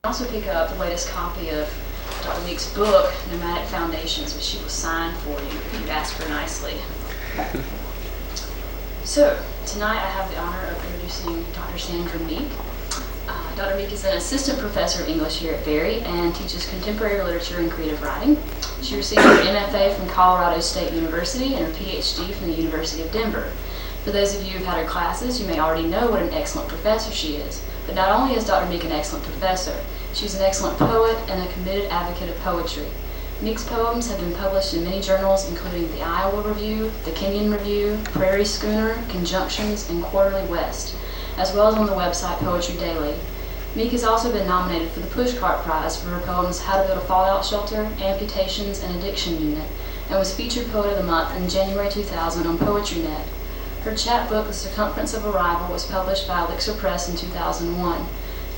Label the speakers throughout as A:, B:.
A: Also pick up the latest copy of Dr. Meek's book, Nomadic Foundations, which she will sign for you if you ask her nicely. So, tonight I have the honor of introducing Dr. Sandra Meek. Dr. Meek is an assistant professor of English here at Berry and teaches contemporary literature and creative writing. She received her MFA from Colorado State University and her PhD from the University of Denver. For those of you who've had her classes, you may already know what an excellent professor she is. But not only is Dr. Meek an excellent professor, she's an excellent poet and a committed advocate of poetry. Meek's poems have been published in many journals, including the Iowa Review, the Kenyon Review, Prairie Schooner, Conjunctions, and Quarterly West, as well as on the website Poetry Daily. Meek has also been nominated for the Pushcart Prize for her poems How to Build a Fallout Shelter, Amputations, and Addiction Unit, and was featured Poet of the Month in January 2000 on PoetryNet. Her chapbook, The Circumference of Arrival, was published by Elixir Press in 2001.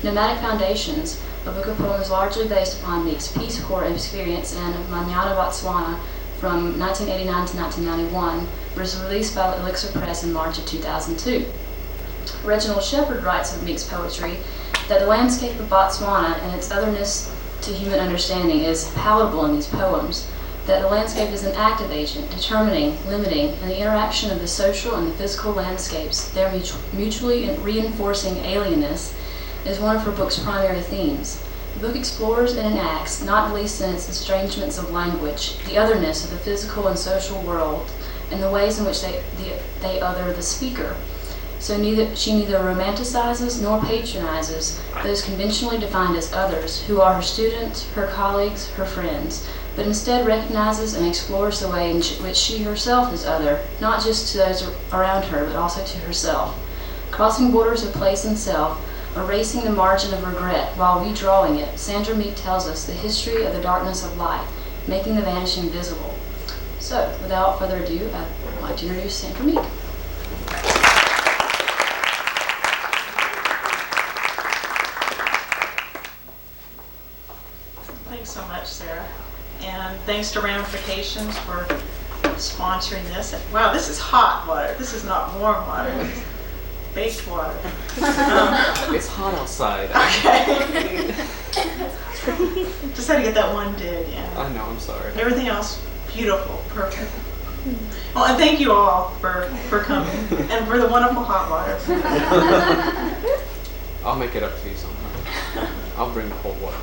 A: Nomadic Foundations, a book of poems largely based upon Meek's Peace Corps experience in Manana, Botswana from 1989 to 1991, was released by Elixir Press in March of 2002. Reginald Shepard writes of Meek's poetry that the landscape of Botswana and its otherness to human understanding is palatable in these poems, that the landscape is an active agent, determining, limiting, and the interaction of the social and the physical landscapes, their mutually reinforcing alienness, is one of her book's primary themes. The book explores and enacts, not least in its estrangements of language, the otherness of the physical and social world, and the ways in which they other the speaker. So she neither romanticizes nor patronizes those conventionally defined as others, who are her students, her colleagues, her friends, but instead recognizes and explores the way in which she herself is other, not just to those around her, but also to herself. Crossing borders of place and self, erasing the margin of regret while redrawing it, Sandra Meek tells us the history of the darkness of light, making the vanishing visible. So, without further ado, I'd like to introduce Sandra Meek.
B: Thanks so much, Sarah. And thanks to Ramifications for sponsoring this. Wow, this is hot water. This is not warm water. This is baked water.
C: It's hot outside.
B: Okay. Just had to get that one dig in.
C: I know, I'm sorry.
B: Everything else, beautiful, perfect. Well, and thank you all for coming and for the wonderful hot water.
C: I'll make it up to you sometime. I'll bring the cold water.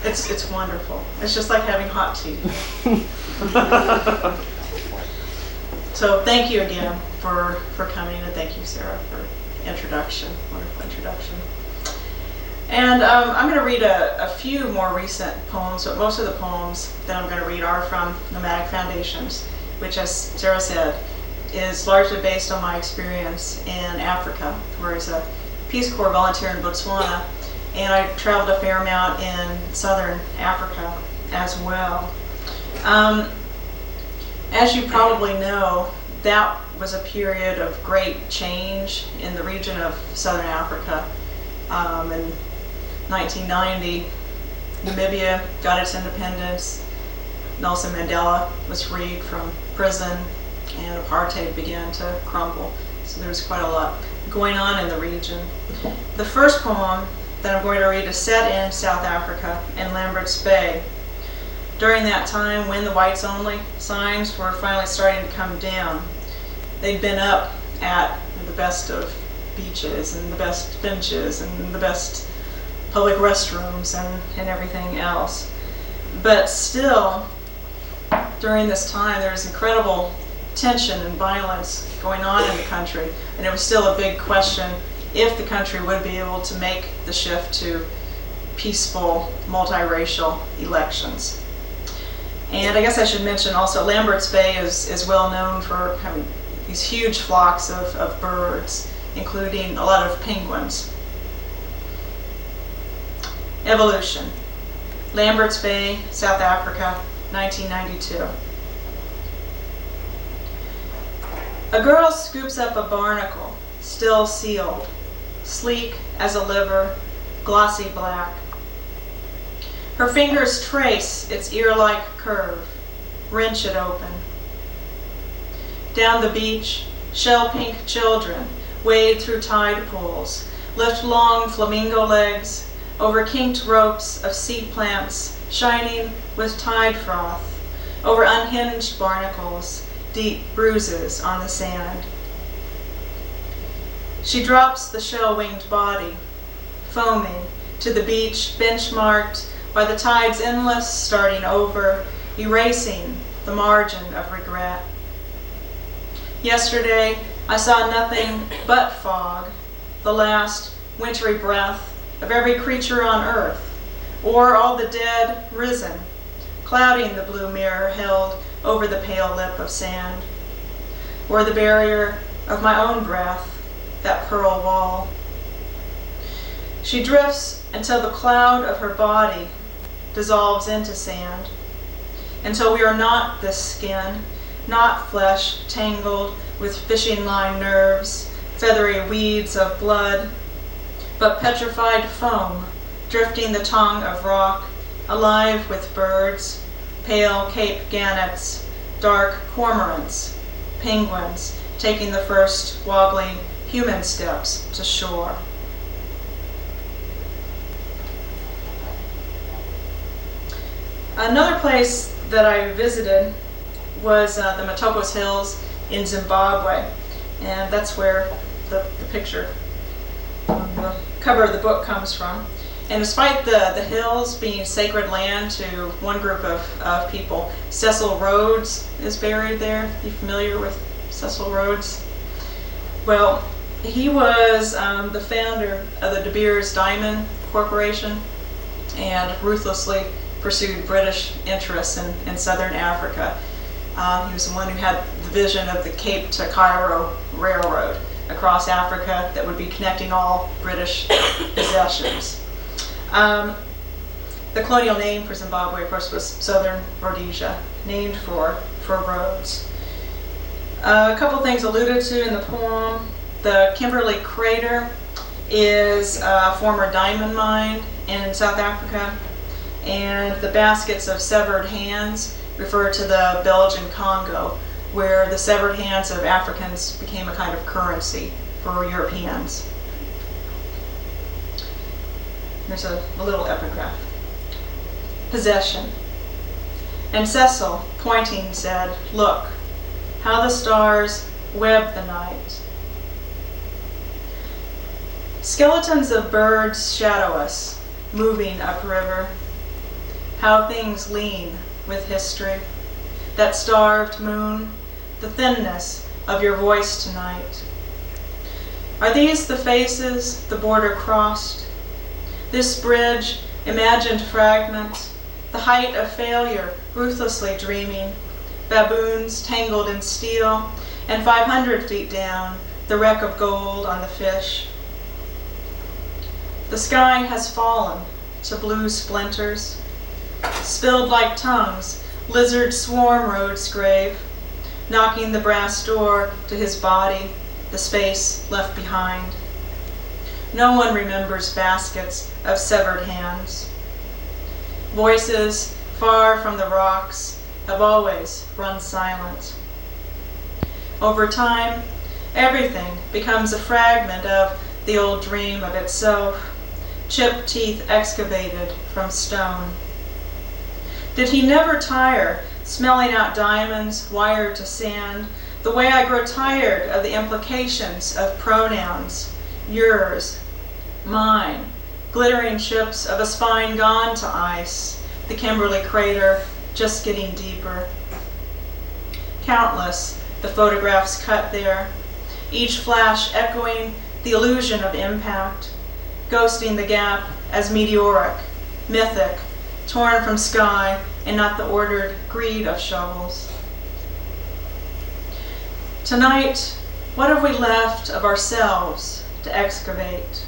B: It's wonderful. It's just like having hot tea. So thank you again for coming, and thank you, Sarah, for introduction. Wonderful introduction. And I'm going to read a few more recent poems, but most of the poems that I'm going to read are from Nomadic Foundations, which, as Sarah said, is largely based on my experience in Africa, where as a Peace Corps volunteer in Botswana, and I traveled a fair amount in southern Africa as well. As you probably know, that was a period of great change in the region of southern Africa. In 1990, Namibia got its independence. Nelson Mandela was freed from prison, and apartheid began to crumble. So there was quite a lot going on in the region. The first poem that I'm going to read is set in South Africa, in Lambert's Bay. During that time when the whites only signs were finally starting to come down, they'd been up at the best of beaches and the best benches and the best public restrooms and everything else. But still, during this time, there was incredible tension and violence going on in the country, and it was still a big question if the country would be able to make the shift to peaceful, multiracial elections. And I guess I should mention also Lambert's Bay is well known for having these huge flocks of birds, including a lot of penguins. Evolution. Lambert's Bay, South Africa, 1992. A girl scoops up a barnacle, still sealed, sleek as a liver, glossy black. Her fingers trace its ear-like curve, wrench it open. Down the beach, shell-pink children wade through tide pools, lift long flamingo legs, over kinked ropes of sea plants shining with tide froth, over unhinged barnacles, deep bruises on the sand. She drops the shell-winged body, foaming, to the beach benchmarked by the tide's endless starting over, erasing the margin of regret. Yesterday, I saw nothing but fog, the last wintry breath of every creature on earth, or all the dead risen, clouding the blue mirror held over the pale lip of sand, or the barrier of my own breath, that pearl wall. She drifts until the cloud of her body dissolves into sand, until we are not this skin, not flesh tangled with fishing line nerves, feathery weeds of blood, but petrified foam drifting the tongue of rock, alive with birds, pale Cape gannets, dark cormorants, penguins taking the first wobbling human steps to shore. Another place that I visited was the Matokos Hills in Zimbabwe, and that's where the picture on the cover of the book comes from. And despite the hills being sacred land to one group of people, Cecil Rhodes is buried there. You familiar with Cecil Rhodes? Well, he was the founder of the De Beers Diamond Corporation and ruthlessly pursued British interests in southern Africa. He was the one who had the vision of the Cape to Cairo Railroad across Africa that would be connecting all British possessions. The colonial name for Zimbabwe, of course, was Southern Rhodesia, named for Rhodes. A couple things alluded to in the poem. The Kimberley Crater is a former diamond mine in South Africa, and the baskets of severed hands refer to the Belgian Congo, where the severed hands of Africans became a kind of currency for Europeans. There's a little epigraph. Possession. And Cecil, pointing, said, "Look, how the stars web the night." Skeletons of birds shadow us, moving upriver. How things lean with history. That starved moon, the thinness of your voice tonight. Are these the faces the border crossed? This bridge, imagined fragment, the height of failure, ruthlessly dreaming, baboons tangled in steel, and 500 feet down, the wreck of gold on the fish. The sky has fallen to blue splinters, spilled like tongues, lizards swarm Rhodes' grave, knocking the brass door to his body, the space left behind. No one remembers baskets of severed hands. Voices far from the rocks have always run silent. Over time, everything becomes a fragment of the old dream of itself, chipped teeth excavated from stone. Did he never tire smelling out diamonds wired to sand, the way I grow tired of the implications of pronouns, yours, mine, glittering chips of a spine gone to ice, the Kimberley Crater just getting deeper. Countless the photographs cut there, each flash echoing the illusion of impact, ghosting the gap as meteoric, mythic, torn from sky and not the ordered greed of shovels. Tonight, what have we left of ourselves to excavate?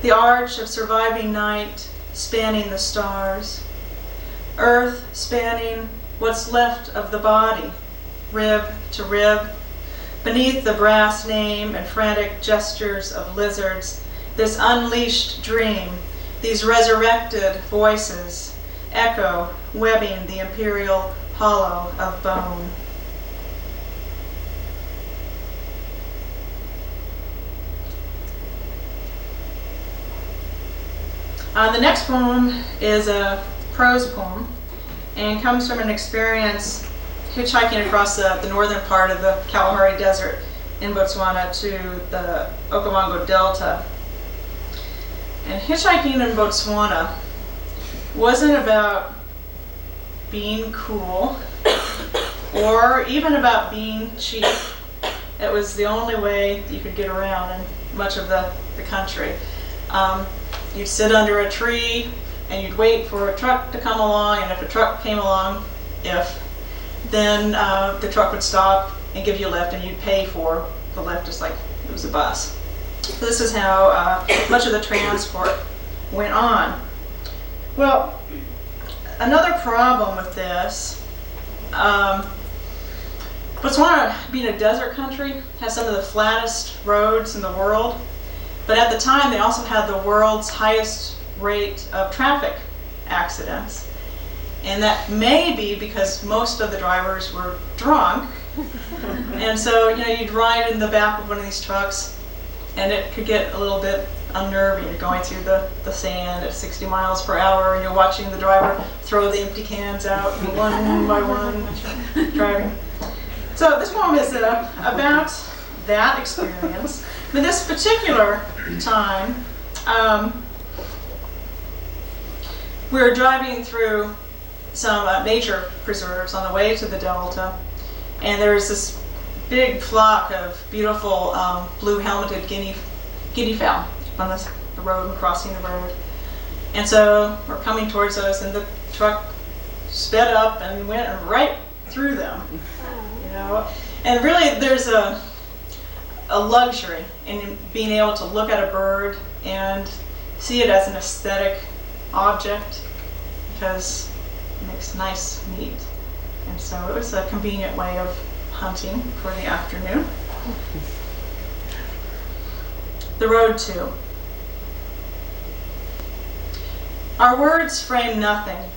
B: The arch of surviving night spanning the stars, earth spanning what's left of the body, rib to rib, beneath the brass name and frantic gestures of lizards, this unleashed dream, these resurrected voices, echo webbing the imperial hollow of bone. The next poem is a prose poem and comes from an experience hitchhiking across the northern part of the Kalahari Desert in Botswana to the Okavango Delta. And hitchhiking in Botswana wasn't about being cool or even about being cheap. It was the only way you could get around in much of the country. You'd sit under a tree and you'd wait for a truck to come along, and if a truck came along, then the truck would stop and give you a lift, and you'd pay for the lift just like it was a bus. So this is how much of the transport went on. Well, another problem with this, Botswana, being a desert country, has some of the flattest roads in the world, but at the time they also had the world's highest rate of traffic accidents. And that may be because most of the drivers were drunk. And so, you'd ride in the back of one of these trucks and it could get a little bit unnerving. You're going through the sand at 60 miles per hour and you're watching the driver throw the empty cans out one by one as you're driving. So this poem is about that experience. But this particular time, we were driving through some nature preserves on the way to the Delta, and there was this big flock of beautiful blue-helmeted guinea fowl on the road and crossing the road. And so we're coming towards us, and the truck sped up and went right through them. And really, there's a luxury in being able to look at a bird and see it as an aesthetic object because it makes nice meat. And so it was a convenient way of hunting for the afternoon. The road too. Our words frame nothing.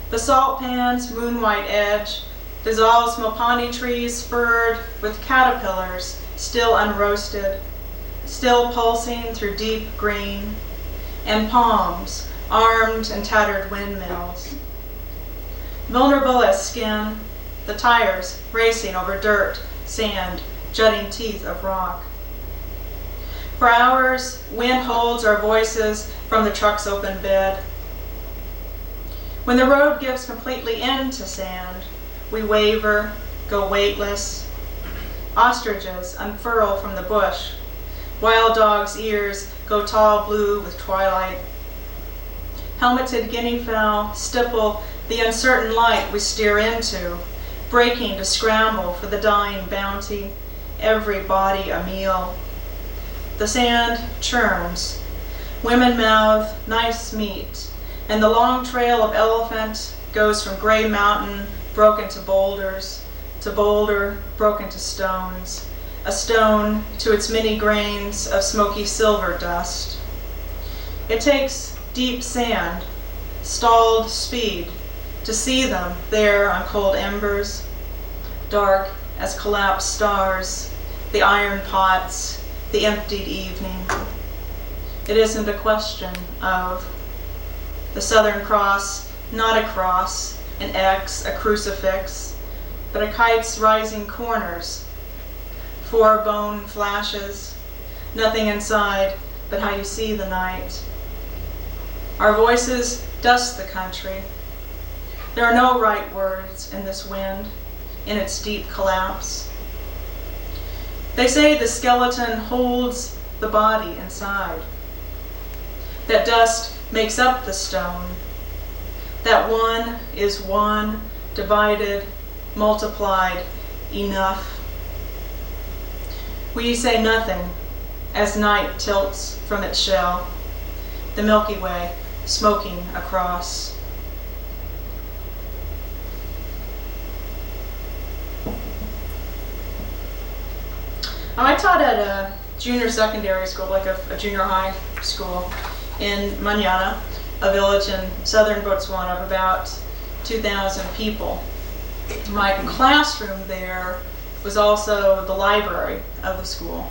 B: The salt pan's moon-white edge dissolves mopani trees spurred with caterpillars still unroasted, still pulsing through deep green, and palms, armed and tattered windmills. Vulnerable as skin, the tires racing over dirt, sand, jutting teeth of rock. For hours, wind holds our voices from the truck's open bed. When the road gives completely into sand, we waver, go weightless. Ostriches unfurl from the bush. Wild dogs' ears go tall blue with twilight. Helmeted guinea fowl stipple the uncertain light we steer into, breaking to scramble for the dying bounty, every body a meal. The sand churns. Women mouth nice meat, and the long trail of elephant goes from gray mountain broken to boulders, to boulder broken to stones, a stone to its many grains of smoky silver dust. It takes deep sand, stalled speed, to see them there on cold embers, dark as collapsed stars, the iron pots, the emptied evening. It isn't a question of the Southern Cross, not a cross, an X, a crucifix, but a kite's rising corners, 4 bone flashes, nothing inside but how you see the night. Our voices dust the country. There are no right words in this wind, in its deep collapse. They say the skeleton holds the body inside, that dust makes up the stone, that one is one, divided, multiplied, enough. We say nothing as night tilts from its shell, the Milky Way smoking across. I taught at a junior secondary school, like a junior high school in Manyana, a village in southern Botswana of about 2,000 people. My classroom there was also the library of the school.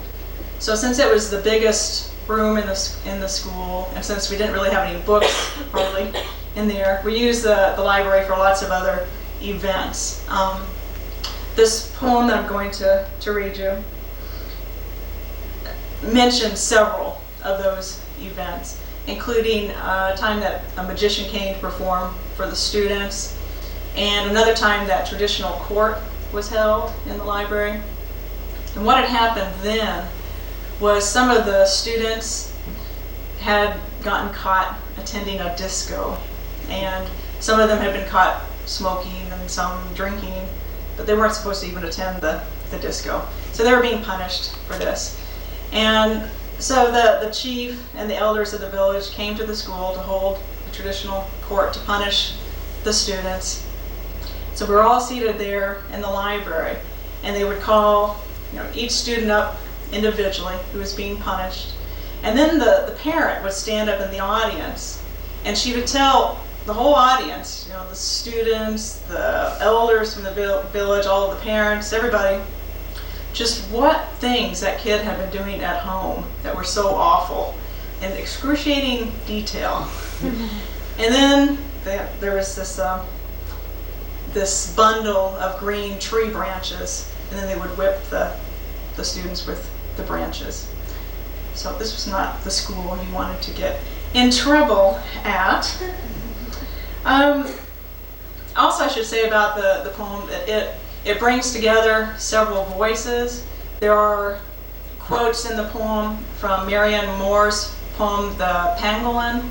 B: So since it was the biggest room in the school, and since we didn't really have any books hardly in there, we used the library for lots of other events. This poem that I'm going to read you mentions several of those events, including a time that a magician came to perform for the students, and another time that traditional court was held in the library. And what had happened then was some of the students had gotten caught attending a disco, and some of them had been caught smoking and some drinking, but they weren't supposed to even attend the disco. So they were being punished for this. And so the chief and the elders of the village came to the school to hold a traditional court to punish the students. So we were all seated there in the library, and they would call each student up individually who was being punished. And then the parent would stand up in the audience, and she would tell the whole audience, the students, the elders from the village, all of the parents, everybody, just what things that kid had been doing at home that were so awful in excruciating detail. And then there was this bundle of green tree branches, and then they would whip the students with the branches. So this was not the school you wanted to get in trouble at. Also, I should say about the poem that it brings together several voices. There are quotes in the poem from Marianne Moore's poem, The Pangolin.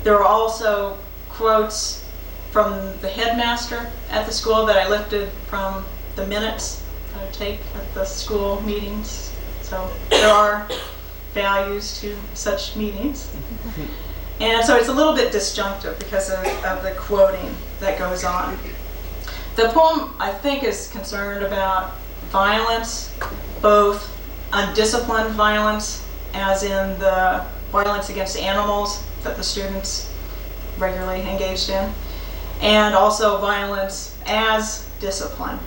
B: There are also quotes from the headmaster at the school that I lifted from the minutes that I take at the school meetings. So there are values to such meetings. And so it's a little bit disjunctive because of the quoting that goes on. The poem, I think, is concerned about violence, both undisciplined violence, as in the violence against animals that the students regularly engaged in, and also violence as discipline.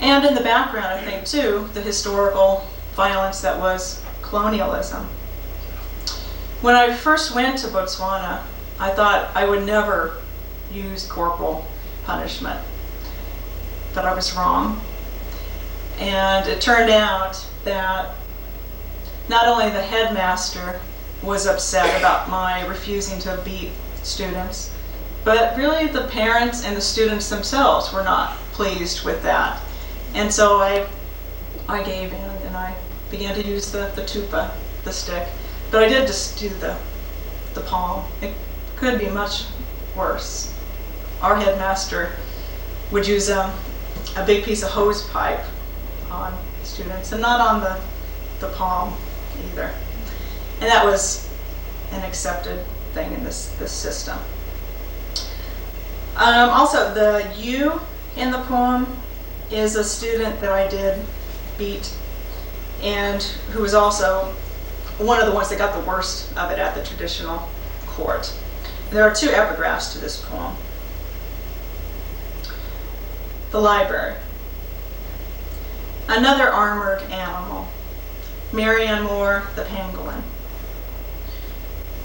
B: And in the background, I think, too, the historical violence that was colonialism. When I first went to Botswana, I thought I would never use corporal punishment, but I was wrong. And it turned out that not only the headmaster was upset about my refusing to beat students, but really the parents and the students themselves were not pleased with that. And so I gave in and I began to use the tupa, the stick. But I did just do the palm. It could be much worse. Our headmaster would use a big piece of hose pipe on students, and not on the palm either. And that was an accepted thing in this system. Also, the you in the poem is a student that I did beat, and who was also one of the ones that got the worst of it at the traditional court. There are two epigraphs to this poem. The library. Another armored animal. Marianne Moore, the pangolin.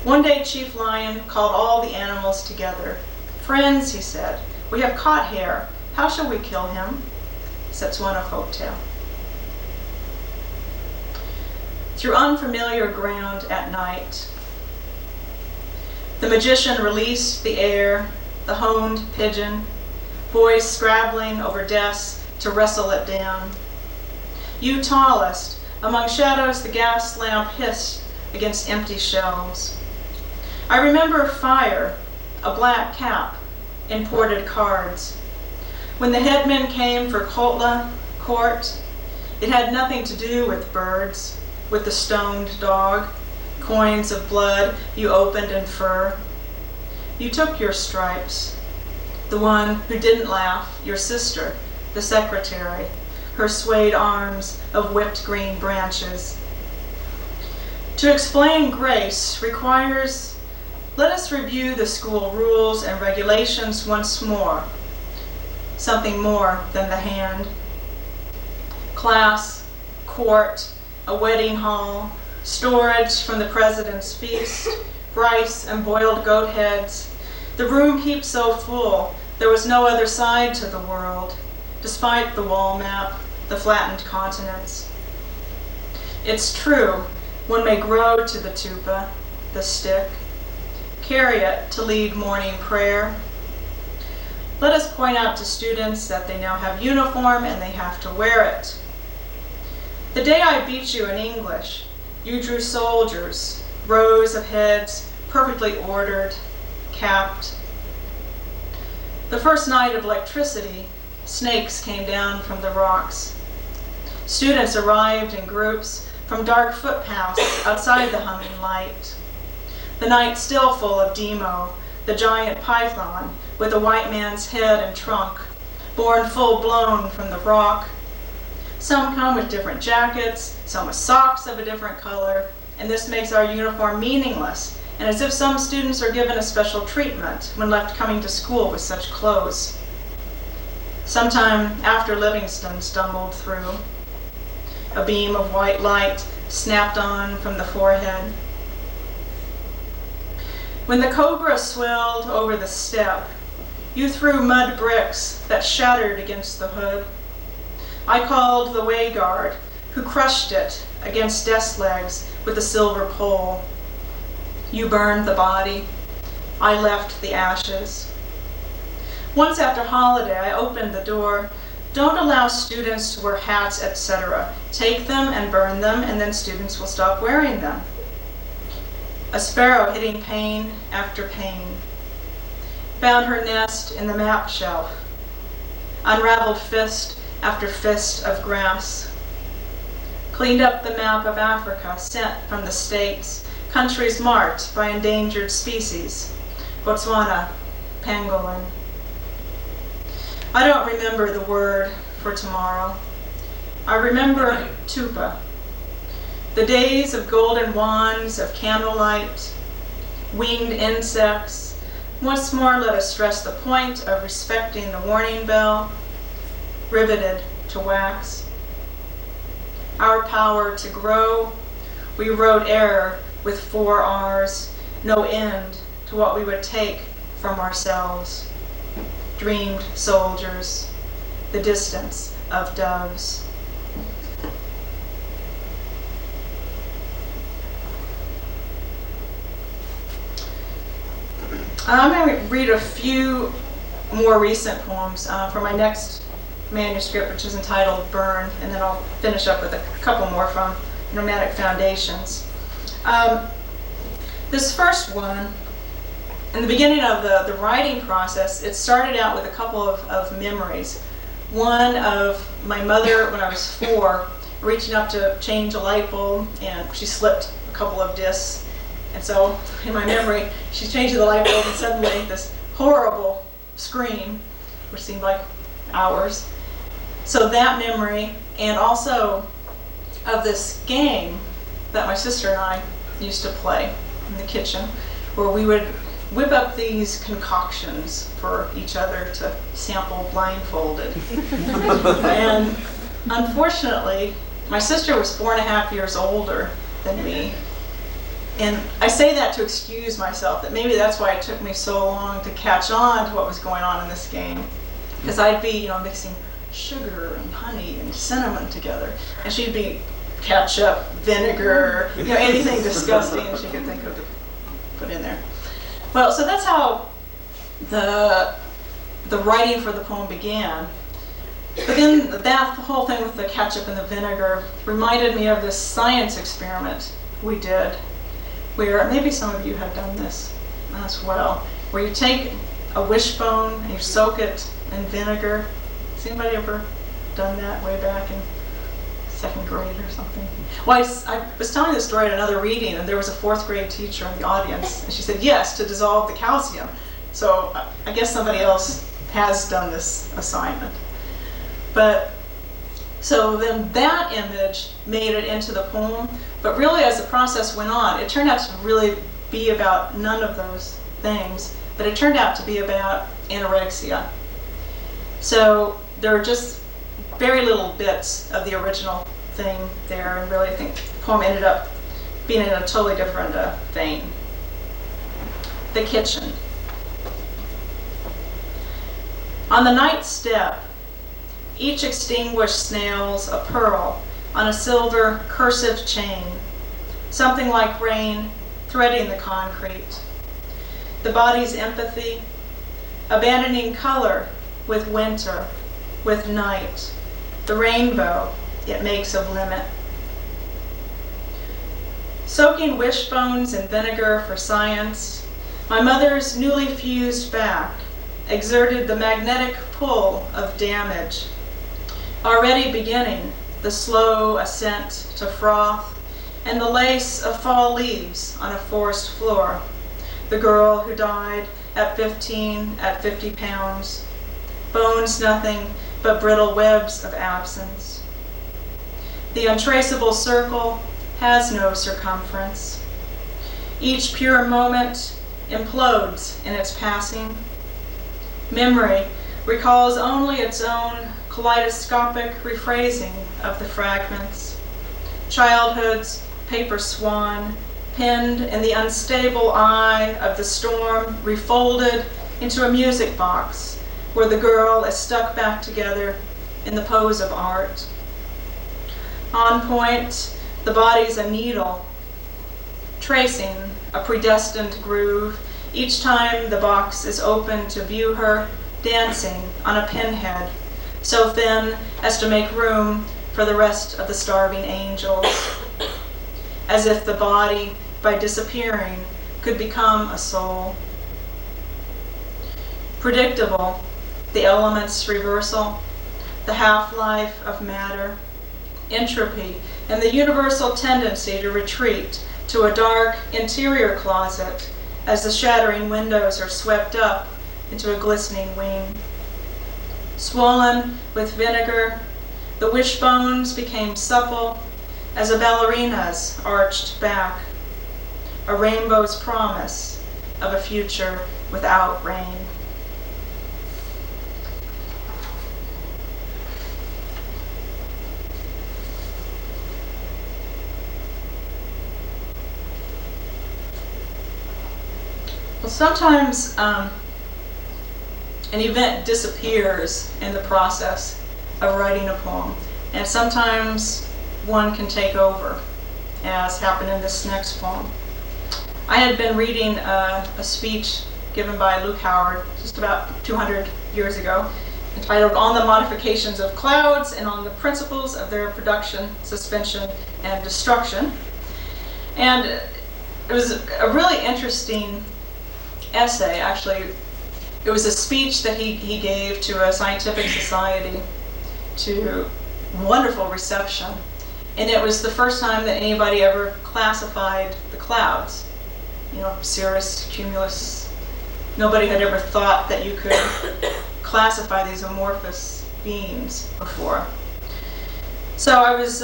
B: One day Chief Lion called all the animals together. "Friends," he said, "we have caught hare. How shall we kill him?" Setswana folktale. Through unfamiliar ground at night, the magician released the air, the honed pigeon, boys scrabbling over desks to wrestle it down. You tallest, among shadows the gas lamp hissed against empty shelves. I remember fire, a black cap, imported cards. When the headman came for Kotla court, it had nothing to do with birds, with the stoned dog, coins of blood you opened in fur. You took your stripes. The one who didn't laugh, your sister, the secretary, her swayed arms of whipped green branches. To explain grace requires, let us review the school rules and regulations once more. Something more than the hand. Class, court, a wedding hall, storage from the president's feast, rice and boiled goat heads. The room heaped so full, there was no other side to the world, despite the wall map, the flattened continents. It's true, one may grow to the tupa, the stick, carry it to lead morning prayer. Let us point out to students that they now have uniform and they have to wear it. The day I beat you in English, you drew soldiers, rows of heads, perfectly ordered, capped. The first night of electricity, snakes came down from the rocks. Students arrived in groups from dark footpaths outside the humming light. The night still full of Demo, the giant python with a white man's head and trunk, born full-blown from the rock. Some come with different jackets, some with socks of a different color, and this makes our uniform meaningless, and as if some students are given a special treatment when left coming to school with such clothes. Sometime after Livingston stumbled through, a beam of white light snapped on from the forehead. When the cobra swelled over the step, you threw mud bricks that shattered against the hood. I called the way guard, who crushed it against desk legs with a silver pole. You burned the body. I left the ashes. Once after holiday, I opened the door. Don't allow students to wear hats, etc. Take them and burn them, and then students will stop wearing them. A sparrow hitting pane after pane. Found her nest in the map shelf. Unraveled fist after fist of grass. Cleaned up the map of Africa sent from the States, countries marked by endangered species. Botswana, pangolin. I don't remember the word for tomorrow. I remember tupa. The days of golden wands, of candlelight, winged insects. Once more, let us stress the point of respecting the warning bell, riveted to wax. Our power to grow, we wrote error with 4 R's, no end to what we would take from ourselves. Dreamed soldiers, the distance of doves. I'm going to read a few more recent poems for my next manuscript, which is entitled Burn, and then I'll finish up with a couple more from Nomadic Foundations. This first one, in the beginning of the writing process, it started out with a couple of memories. One of my mother, when I was 4, reaching up to change a light bulb, and she slipped a couple of discs. And so, in my memory, she's changing the light bulb, and suddenly this horrible scream, which seemed like hours. So that memory, and also of this game that my sister and I used to play in the kitchen, where we would whip up these concoctions for each other to sample blindfolded. And unfortunately, my sister was 4.5 years older than me. And I say that to excuse myself, that maybe that's why it took me so long to catch on to what was going on in this game. Because I'd be, mixing sugar and honey and cinnamon together, and she'd be ketchup, vinegar, anything disgusting she could think of to put in there. Well, so that's how the writing for the poem began. But then the whole thing with the ketchup and the vinegar reminded me of this science experiment we did, where maybe some of you have done this as well, where you take a wishbone and you soak it in vinegar. Has anybody ever done that way back in 2nd grade or something? Well, I was telling this story at another reading, and there was a 4th grade teacher in the audience, and she said yes, to dissolve the calcium. So I guess somebody else has done this assignment. But so then that image made it into the poem, but really as the process went on, it turned out to really be about none of those things, but it turned out to be about anorexia. So there are just very little bits of the original thing there, and really I think the poem ended up being in a totally different vein. The kitchen. On the night step, each extinguished snails a pearl on a silver cursive chain, something like rain threading the concrete. The body's empathy, abandoning color with winter, with night, the rainbow it makes of limit. Soaking wishbones in vinegar for science, my mother's newly fused back exerted the magnetic pull of damage, already beginning the slow ascent to froth and the lace of fall leaves on a forest floor. The girl who died at 15 at 50 pounds, bones nothing but brittle webs of absence. The untraceable circle has no circumference. Each pure moment implodes in its passing. Memory recalls only its own kaleidoscopic rephrasing of the fragments. Childhood's paper swan, pinned in the unstable eye of the storm, refolded into a music box where the girl is stuck back together in the pose of art. On point, the body's a needle, tracing a predestined groove each time the box is open to view her dancing on a pinhead, so thin as to make room for the rest of the starving angels, as if the body, by disappearing, could become a soul. Predictable, the elements' reversal, the half-life of matter, entropy, and the universal tendency to retreat to a dark interior closet as the shattering windows are swept up into a glistening wing. Swollen with vinegar, the wishbones became supple as a ballerina's arched back, a rainbow's promise of a future without rain. Well, sometimes an event disappears in the process of writing a poem, and sometimes one can take over, as happened in this next poem. I had been reading a speech given by Luke Howard just about 200 years ago, entitled On the Modifications of Clouds and on the Principles of Their Production, Suspension, and Destruction. And it was a really interesting essay, actually. It was a speech that he gave to a scientific society, to wonderful reception. And it was the first time that anybody ever classified the clouds. You know, cirrus, cumulus. Nobody had ever thought that you could classify these amorphous beings before. So I was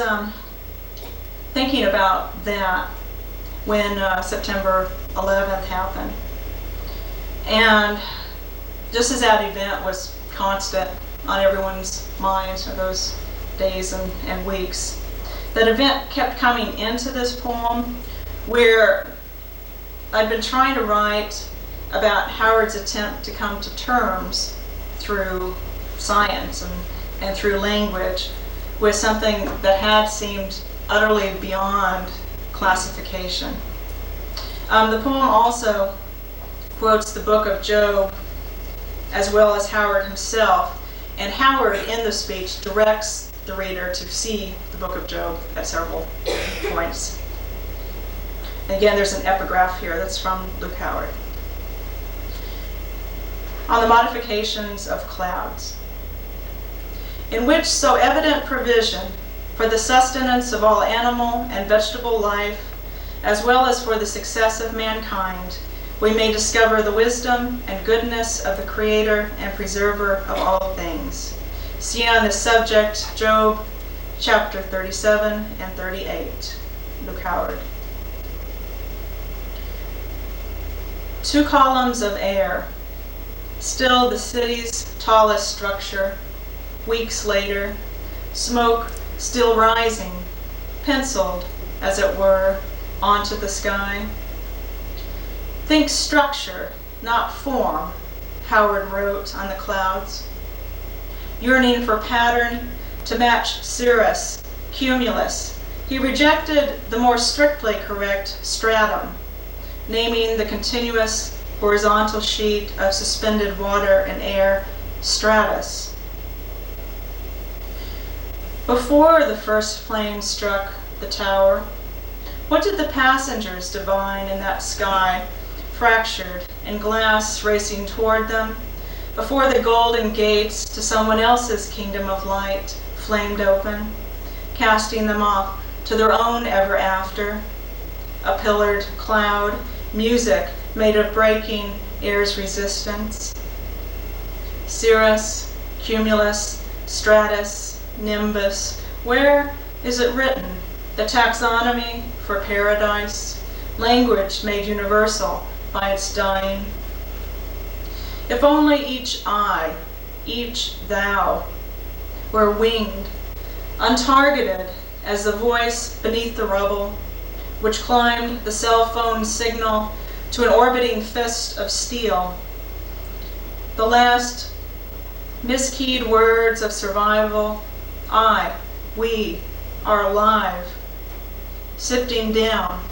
B: thinking about that when September 11th happened. And just as that event was constant on everyone's minds for those days and weeks, that event kept coming into this poem, where I'd been trying to write about Howard's attempt to come to terms through science and through language with something that had seemed utterly beyond classification. The poem also quotes the book of Job, as well as Howard himself, and Howard in the speech directs the reader to see the book of Job at several points. And again, there's an epigraph here that's from Luke Howard. On the modifications of clouds, in which so evident provision for the sustenance of all animal and vegetable life, as well as for the success of mankind, we may discover the wisdom and goodness of the Creator and Preserver of all things. See on this subject, Job chapter 37 and 38, Luke Howard. 2 columns of air, still the city's tallest structure. Weeks later, smoke still rising, penciled, as it were, onto the sky. Think structure, not form, Howard wrote on the clouds. Yearning for pattern to match cirrus, cumulus, he rejected the more strictly correct stratum, naming the continuous horizontal sheet of suspended water and air stratus. Before the first flame struck the tower, what did the passengers divine in that sky, fractured and glass racing toward them, before the golden gates to someone else's kingdom of light flamed open, casting them off to their own ever after? A pillared cloud, music made of breaking air's resistance. Cirrus, cumulus, stratus, nimbus, where is it written? The taxonomy for paradise, language made universal by its dying. If only each I, each thou, were winged, untargeted as the voice beneath the rubble, which climbed the cell phone signal to an orbiting fist of steel. The last miskeyed words of survival, I, we, are alive, sifting down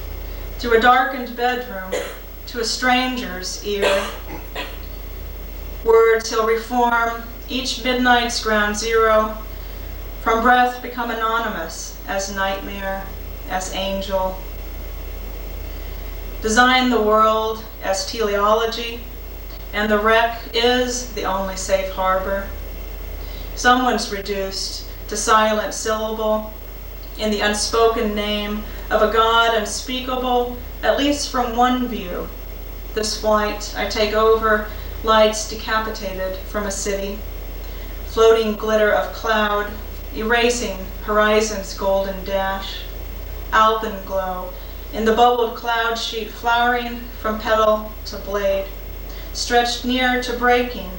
B: through a darkened bedroom to a stranger's ear. Words he'll reform each midnight's ground zero, from breath become anonymous as nightmare, as angel. Design the world as teleology, and the wreck is the only safe harbor. Someone's reduced to silent syllable in the unspoken name of a God unspeakable, at least from one view. This flight I take over lights decapitated from a city, floating glitter of cloud, erasing horizon's golden dash, alpenglow in the bubbled cloud sheet flowering from petal to blade, stretched near to breaking,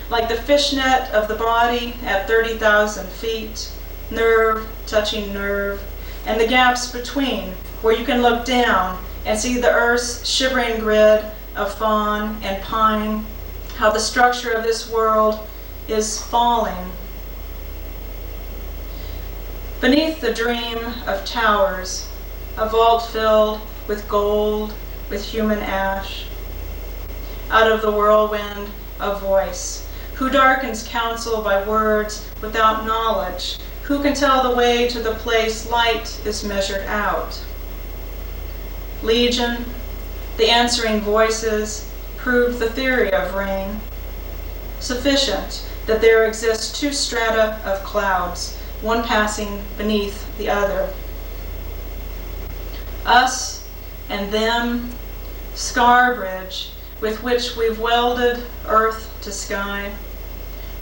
B: like the fishnet of the body at 30,000 feet, nerve touching nerve, and the gaps between where you can look down and see the earth's shivering grid of fawn and pine, how the structure of this world is falling. Beneath the dream of towers, a vault filled with gold, with human ash. Out of the whirlwind, a voice, who darkens counsel by words without knowledge, who can tell the way to the place light is measured out. Legion, the answering voices, prove the theory of rain. Sufficient that there exist two strata of clouds, one passing beneath the other. Us and them, scar bridge with which we've welded earth to sky.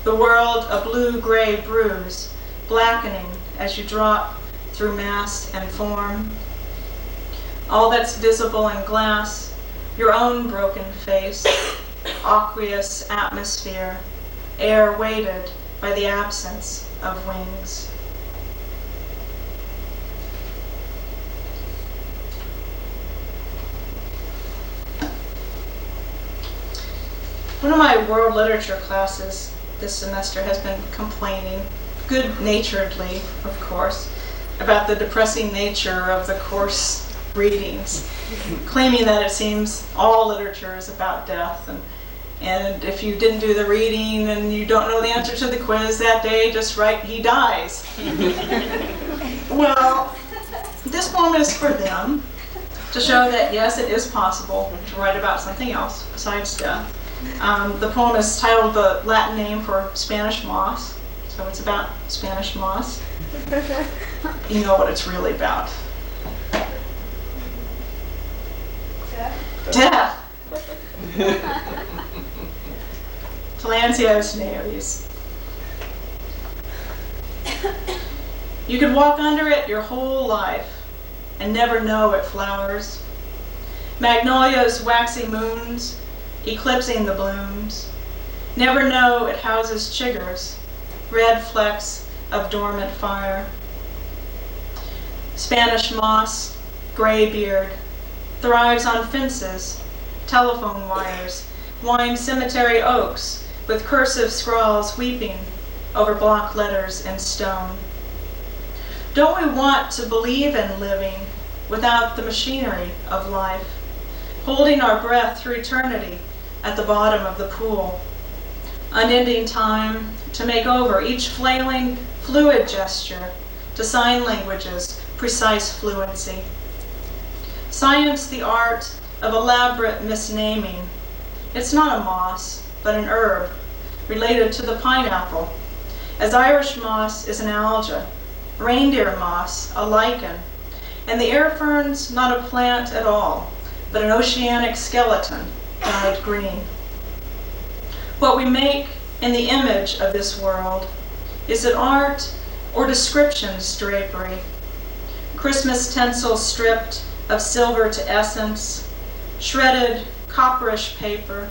B: The world a blue-gray bruise, blackening as you drop through mass and form. All that's visible in glass, your own broken face, aqueous atmosphere, air weighted by the absence of wings. One of my world literature classes this semester has been complaining, good-naturedly, of course, about the depressing nature of the course readings, claiming that it seems all literature is about death, and if you didn't do the reading and you don't know the answer to the quiz that day, just write, he dies. Well, this poem is for them, to show that yes, it is possible to write about something else besides death. The poem is titled the Latin name for Spanish moss, so it's about Spanish moss. You know what it's really about. Death. Talancios nevis. You could walk under it your whole life and never know it flowers. Magnolia's waxy moons, eclipsing the blooms. Never know it houses chiggers, red flecks of dormant fire. Spanish moss, graybeard, thrives on fences, telephone wires, wine cemetery oaks with cursive scrawls weeping over block letters in stone. Don't we want to believe in living without the machinery of life, holding our breath through eternity at the bottom of the pool, unending time to make over each flailing, fluid gesture to sign language's precise fluency? Science, the art of elaborate misnaming. It's not a moss, but an herb related to the pineapple, as Irish moss is an alga, reindeer moss a lichen, and the air fern's not a plant at all, but an oceanic skeleton dyed green. What we make in the image of this world, is it art or description's drapery? Christmas tinsel stripped of silver to essence, shredded copperish paper.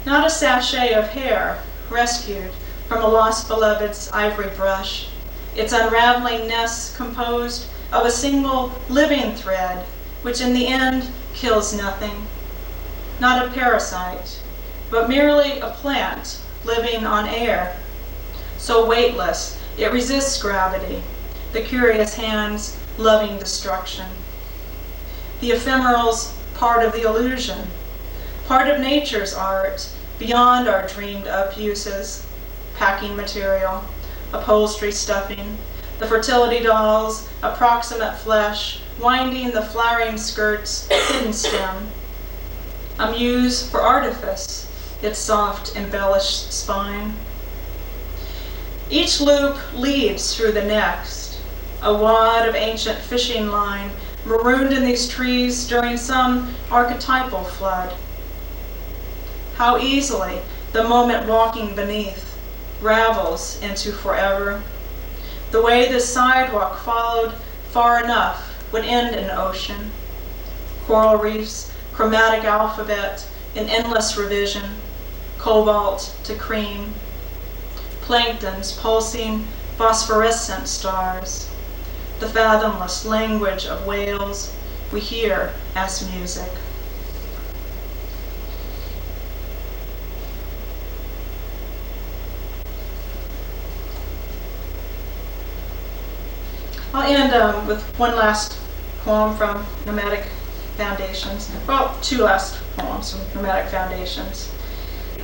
B: Not a sachet of hair rescued from a lost beloved's ivory brush, its unraveling nest composed of a single living thread, which in the end kills nothing. Not a parasite, but merely a plant living on air, so weightless it resists gravity, the curious hands loving destruction. The ephemeral's part of the illusion, part of nature's art, beyond our dreamed up uses, packing material, upholstery stuffing, the fertility doll's approximate flesh, winding the flowering skirt's hidden stem. A muse for artifice, its soft embellished spine. Each loop leads through the next, a wad of ancient fishing line marooned in these trees during some archetypal flood. How easily the moment walking beneath ravels into forever. The way this sidewalk followed far enough would end in ocean. Coral reefs, chromatic alphabet in endless revision, cobalt to cream. Plankton's pulsing phosphorescent stars. The fathomless language of whales we hear as music. I'll end with one last poem from Nomadic Foundations. Well, two last poems from Nomadic Foundations.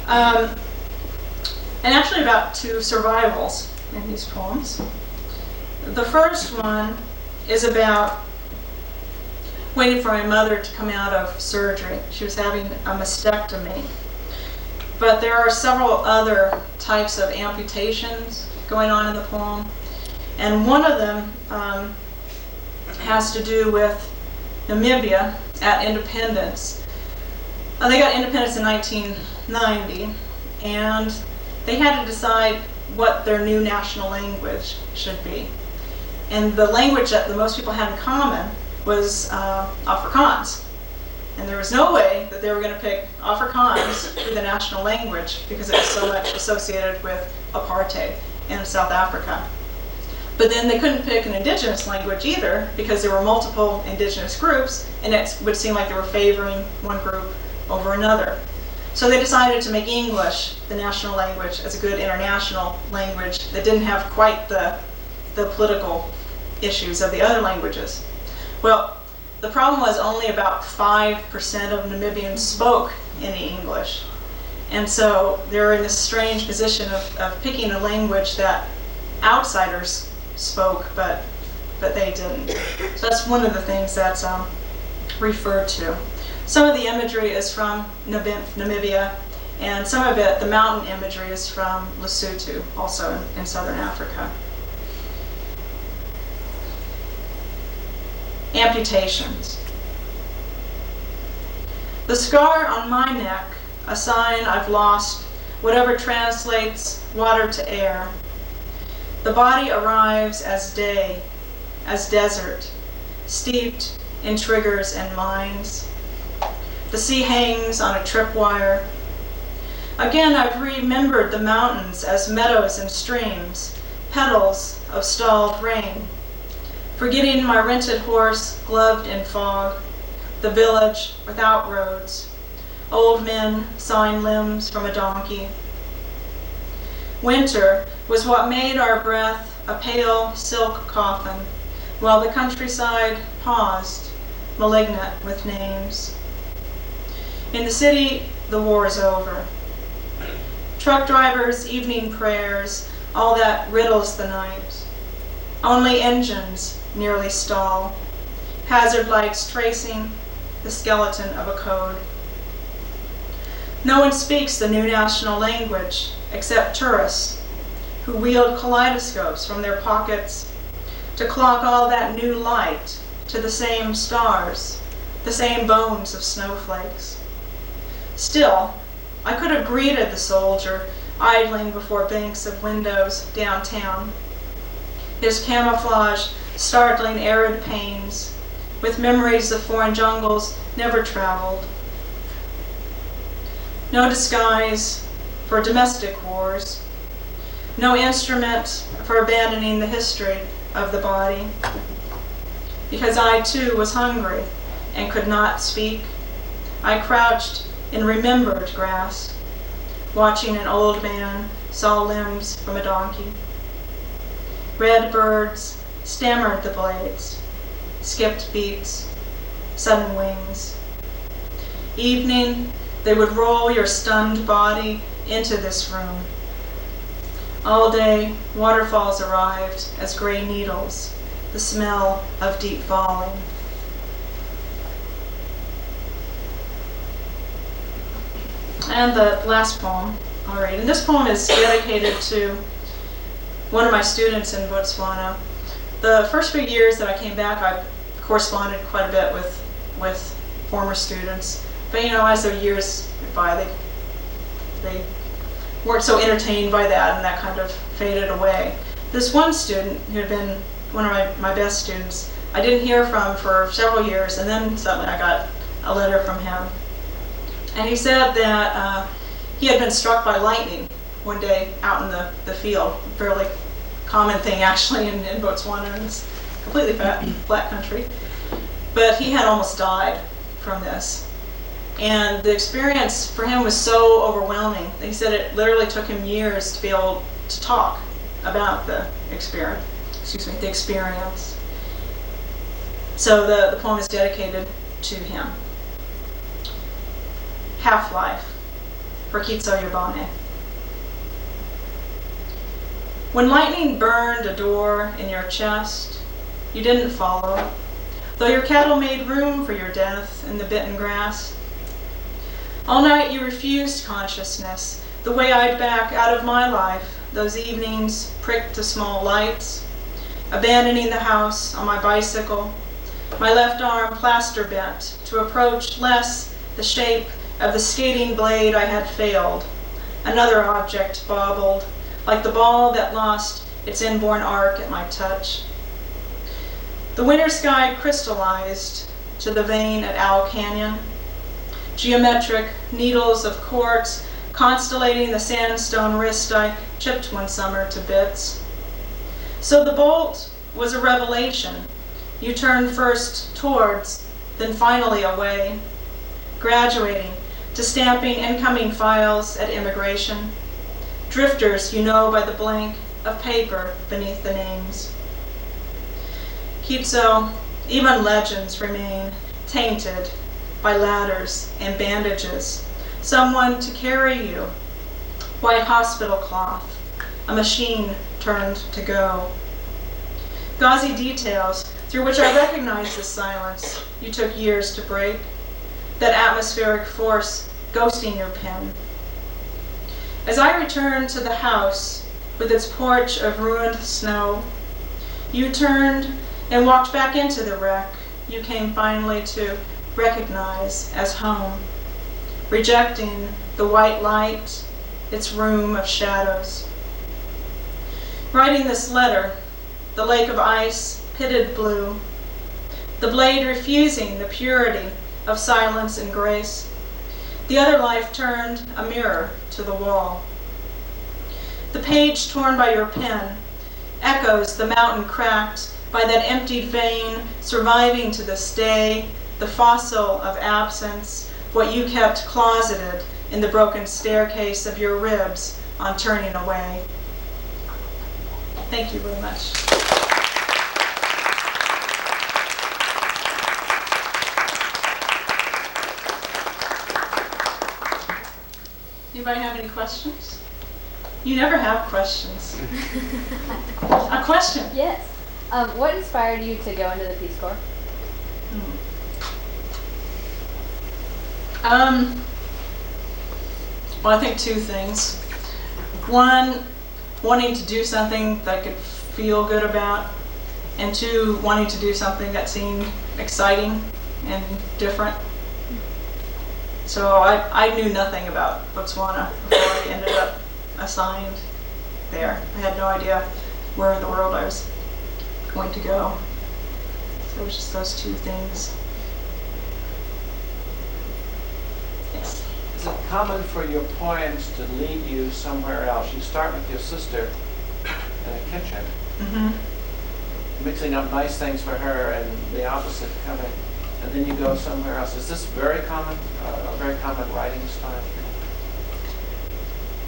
B: And actually about two survivals in these poems. The first one is about waiting for my mother to come out of surgery. She was having a mastectomy. But there are several other types of amputations going on in the poem. And one of them has to do with Namibia at independence. They got independence in 1990, and they had to decide what their new national language should be. And the language that the most people had in common was Afrikaans. And there was no way that they were going to pick Afrikaans for the national language because it was so much associated with apartheid in South Africa. But then they couldn't pick an indigenous language either because there were multiple indigenous groups, and it would seem like they were favoring one group over another. So they decided to make English the national language as a good international language that didn't have quite the political issues of the other languages. Well, the problem was only about 5% of Namibians spoke any English. And so they're in this strange position of picking a language that outsiders spoke, but they didn't. So that's one of the things that's referred to. Some of the imagery is from Namibia, and some of it, the mountain imagery, is from Lesotho, also in southern Africa. Amputations. The scar on my neck, a sign I've lost, whatever translates water to air. The body arrives as day, as desert, steeped in triggers and mines. The sea hangs on a tripwire. Again, I've remembered the mountains as meadows and streams, petals of stalled rain. forgetting my rented horse gloved in fog, the village without roads, old men sawing limbs from a donkey. Winter was what made our breath a pale silk coffin, while the countryside paused, malignant with names. In the city, the war is over. Truck drivers' evening prayers, all that riddles the night. Only engines nearly stall, hazard lights tracing the skeleton of a code. No one speaks the new national language except tourists who wield kaleidoscopes from their pockets to clock all that new light to the same stars, the same bones of snowflakes. Still, I could have greeted the soldier idling before banks of windows downtown, his camouflage startling arid pains with memories of foreign jungles never traveled. No disguise for domestic wars, no instrument for abandoning the history of the body. Because I too was hungry and could not speak, I crouched in remembered grass, watching an old man saw limbs from a donkey. Red birds stammered the blades, skipped beats, sudden wings. Evening, they would roll your stunned body into this room. All day, waterfalls arrived as gray needles, the smell of deep falling. And the last poem I'll read. And this poem is dedicated to one of my students in Botswana. The first few years that I came back, I corresponded quite a bit with former students. But as the years went by, they weren't so entertained by that, and that kind of faded away. This one student, who had been one of my best students, I didn't hear from for several years, and then suddenly I got a letter from him. And he said that he had been struck by lightning one day out in the field, a fairly common thing actually in Botswana, and it's completely flat country. But he had almost died from this. And the experience for him was so overwhelming. He said it literally took him years to be able to talk about the experience. So the poem is dedicated to him. Half-Life, for Kitso Yabane. When lightning burned a door in your chest, you didn't follow, though your cattle made room for your death in the bitten grass. All night you refused consciousness, the way I'd back out of my life, those evenings pricked to small lights, abandoning the house on my bicycle, my left arm plaster bent to approach less the shape of the skating blade I had failed. Another object bobbled, like the ball that lost its inborn arc at my touch. The winter sky crystallized to the vein at Owl Canyon. Geometric needles of quartz constellating the sandstone wrist I chipped one summer to bits. So the bolt was a revelation. You turned first towards, then finally away, graduating to stamping incoming files at immigration. Drifters you know by the blank of paper beneath the names. Kitso, even legends remain tainted by ladders and bandages, someone to carry you, white hospital cloth, a machine turned to go. Gauzy details through which I recognize the silence you took years to break, that atmospheric force ghosting your pen. As I returned to the house with its porch of ruined snow, you turned and walked back into the wreck you came finally to recognize as home, rejecting the white light, its room of shadows. Writing this letter, the lake of ice pitted blue, the blade refusing the purity of silence and grace. The other life turned a mirror to the wall. The page torn by your pen echoes the mountain cracked by that emptied vein, surviving to this day, the fossil of absence, what you kept closeted in the broken staircase of your ribs on turning away. Thank you very much. Anybody have any questions? You never have questions. A question?
D: Yes. What inspired you to go into the Peace Corps?
B: Well, I think two things. One, wanting to do something that I could feel good about, and two, wanting to do something that seemed exciting and different. So I knew nothing about Botswana before I ended up assigned there. I had no idea where in the world I was going to go. So it was just those two things. Yes.
E: Is it common for your poems to lead you somewhere else? You start with your sister in a kitchen, mixing up nice things for her, and the opposite coming, and then you go somewhere else. Is this very common, a very common writing style?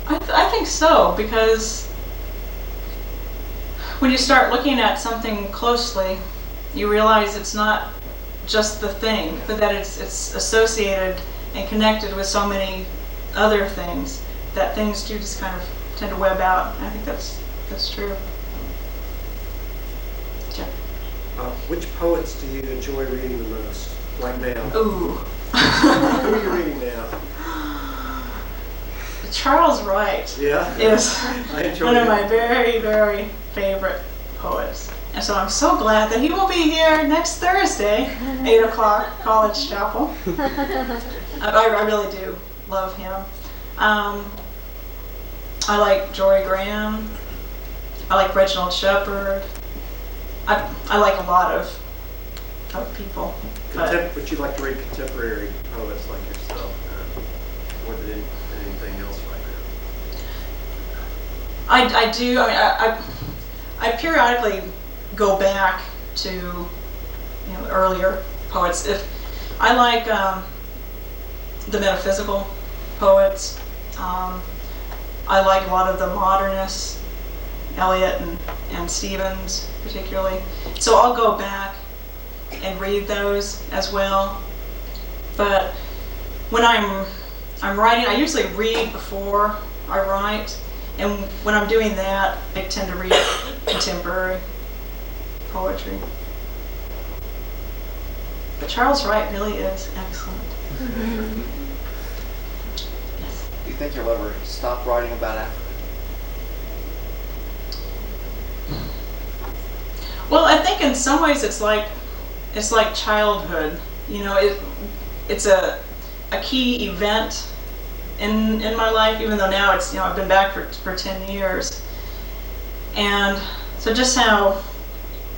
B: I think so, because when you start looking at something closely, you realize it's not just the thing, but that it's associated and connected with so many other things, that things do just kind of tend to web out. I think that's true. Jeff?
F: Which poets do you enjoy reading the most right now?
B: Ooh.
F: Who are you reading now?
B: Charles Wright
F: Yeah?
B: is
F: I enjoy
B: one of
F: it.
B: my very, very favorite poets. And so I'm so glad that he will be here next Thursday, 8 o'clock, College Chapel. I really do love him. I like Jory Graham. I like Reginald Shepard. I like a lot of people.
F: Would you like to read contemporary poets like yourself more than anything else right now?
B: I do. I periodically go back to earlier poets. If I like the metaphysical poets, I like a lot of the modernists, Eliot and Stevens particularly. So I'll go back and read those as well. But when I'm writing, I usually read before I write. And when I'm doing that, I tend to read contemporary poetry. But Charles Wright really is excellent. Yes.
G: Do you think you'll ever stop writing about Africa?
B: Well, I think in some ways it's like childhood. It's a key event in my life, even though now it's I've been back for 10 years. And so just how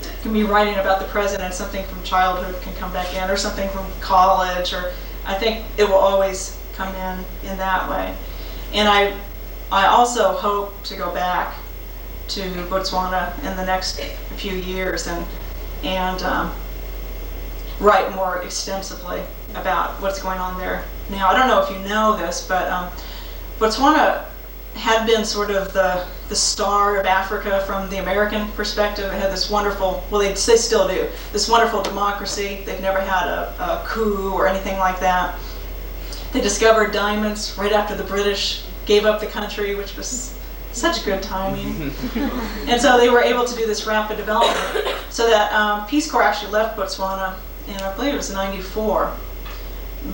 B: you can be writing about the present and something from childhood can come back in, or something from college, or I think it will always come in that way. And I also hope to go back to Botswana in the next few years and write more extensively about what's going on there now. I don't know if you know this, but Botswana had been sort of the star of Africa from the American perspective. It had this wonderful, well, they still do, this wonderful democracy. They've never had a coup or anything like that. They discovered diamonds right after the British gave up the country, which was such good timing. And so they were able to do this rapid development. So that Peace Corps actually left Botswana in, I believe it was '94.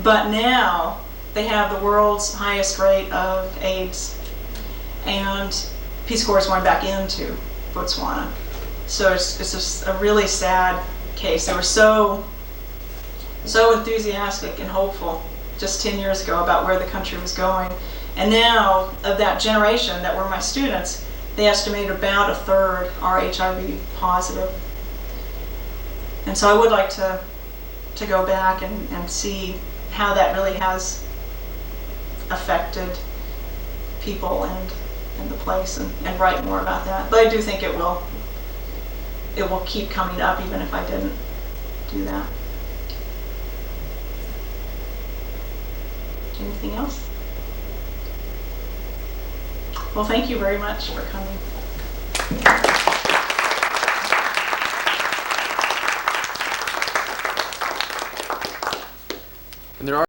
B: But now they have the world's highest rate of AIDS. And Peace Corps is going back into Botswana. So it's just a really sad case. They were so enthusiastic and hopeful just 10 years ago about where the country was going. And now, of that generation that were my students, they estimate about a third are HIV positive. And so I would like to go back and see how that really has affected people and the place, and write more about that. But I do think it will. it will keep coming up even if I didn't do that. Anything else? Well, thank you very much for coming.